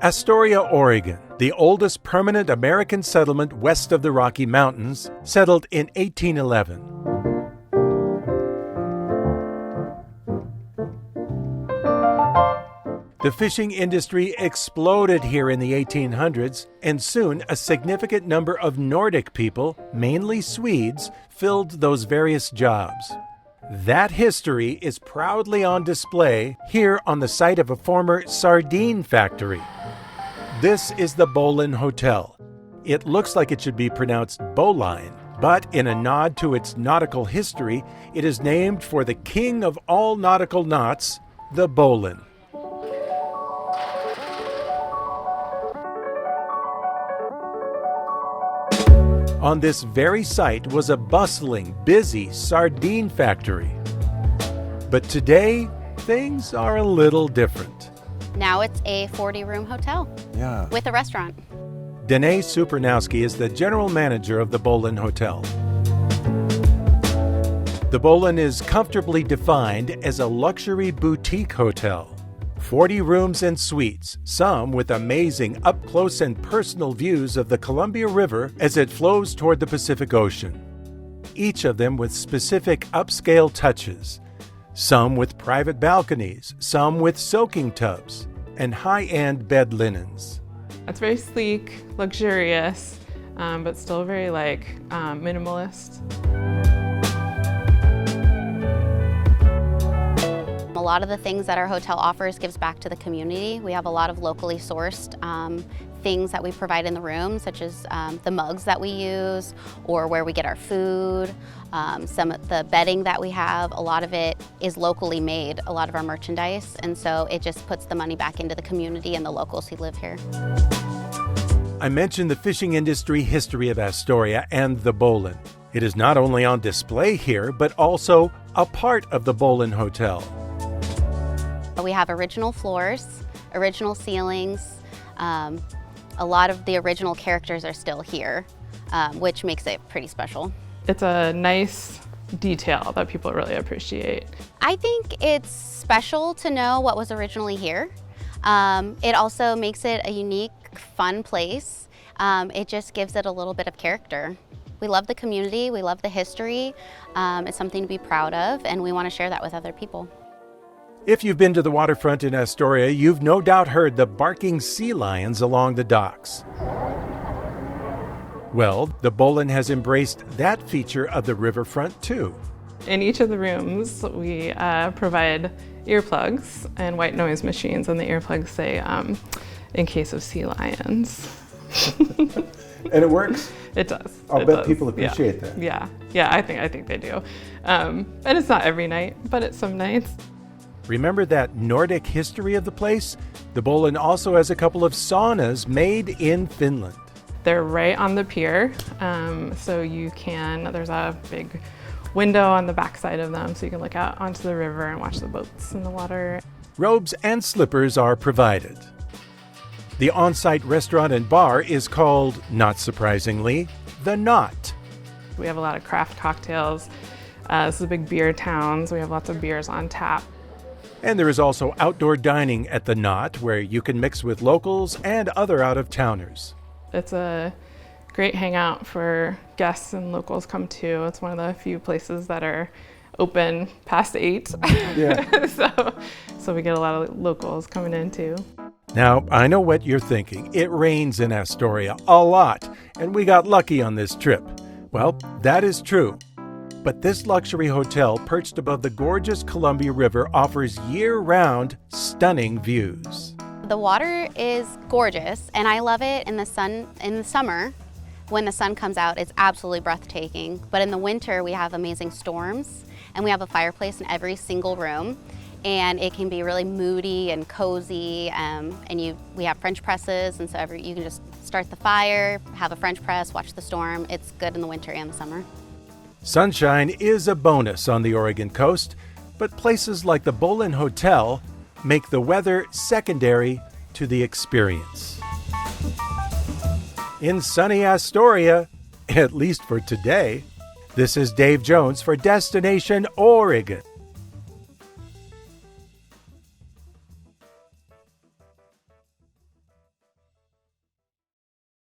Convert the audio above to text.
Astoria, Oregon, the oldest permanent American settlement west of the Rocky Mountains, settled in 1811. The fishing industry exploded here in the 1800s, and soon a significant number of Nordic people, mainly Swedes, filled those various jobs. That history is proudly on display here on the site of a former sardine factory. This is the Bowline Hotel. It looks like it should be pronounced Bowline, but in a nod to its nautical history, it is named for the king of all nautical knots, the bowline. On this very site was a bustling, busy sardine factory. But today, things are a little different. Now it's a 40-room hotel with a restaurant. Danae Supernowski is the general manager of the Bowline Hotel. The Bowline is comfortably defined as a luxury boutique hotel. 40 rooms and suites, some with amazing up-close and personal views of the Columbia River as it flows toward the Pacific Ocean. Each of them with specific upscale touches. Some with private balconies, some with soaking tubs, and high-end bed linens. It's very sleek, luxurious, but still very minimalist. A lot of the things that our hotel offers gives back to the community. We have a lot of locally sourced things that we provide in the room, such as the mugs that we use, or where we get our food. Some of the bedding that we have, a lot of it is locally made, a lot of our merchandise, and so it just puts the money back into the community and the locals who live here. I mentioned the fishing industry history of Astoria and the Bowline. It is not only on display here, but also a part of the Bowline Hotel. We have original floors, original ceilings. A lot of the original characters are still here, which makes it pretty special. It's a nice detail that people really appreciate. I think it's special to know what was originally here. It also makes it a unique, fun place. It just gives it a little bit of character. We love the community, we love the history. It's something to be proud of, and we want to share that with other people. If you've been to the waterfront in Astoria, you've no doubt heard the barking sea lions along the docks. Well, the Bowline has embraced that feature of the riverfront too. In each of the rooms, we provide earplugs and white noise machines, and the earplugs say, in case of sea lions. And it works? It does. I'll bet people appreciate that. Yeah, I think they do. And it's not every night, but it's some nights. Remember that Nordic history of the place? The Bowline also has a couple of saunas made in Finland. They're right on the pier, so there's a big window on the backside of them, so you can look out onto the river and watch the boats in the water. Robes and slippers are provided. The on-site restaurant and bar is called, not surprisingly, The Knot. We have a lot of craft cocktails. This is a big beer town, so we have lots of beers on tap. And there is also outdoor dining at The Knot, where you can mix with locals and other out-of-towners. It's a great hangout for guests and locals come to. It's one of the few places that are open past 8. Yeah. so we get a lot of locals coming in too. Now, I know what you're thinking. It rains in Astoria a lot, and we got lucky on this trip. Well, that is true. But this luxury hotel perched above the gorgeous Columbia River offers year-round stunning views. The water is gorgeous, and I love it in the summer. When the sun comes out, it's absolutely breathtaking. But in the winter, we have amazing storms, and we have a fireplace in every single room. And it can be really moody and cozy, we have French presses, and so you can just start the fire, have a French press, watch the storm. It's good in the winter and the summer. Sunshine is a bonus on the Oregon coast, but places like the Bowline Hotel make the weather secondary to the experience. In sunny Astoria, at least for today, this is Dave Jones for Destination Oregon.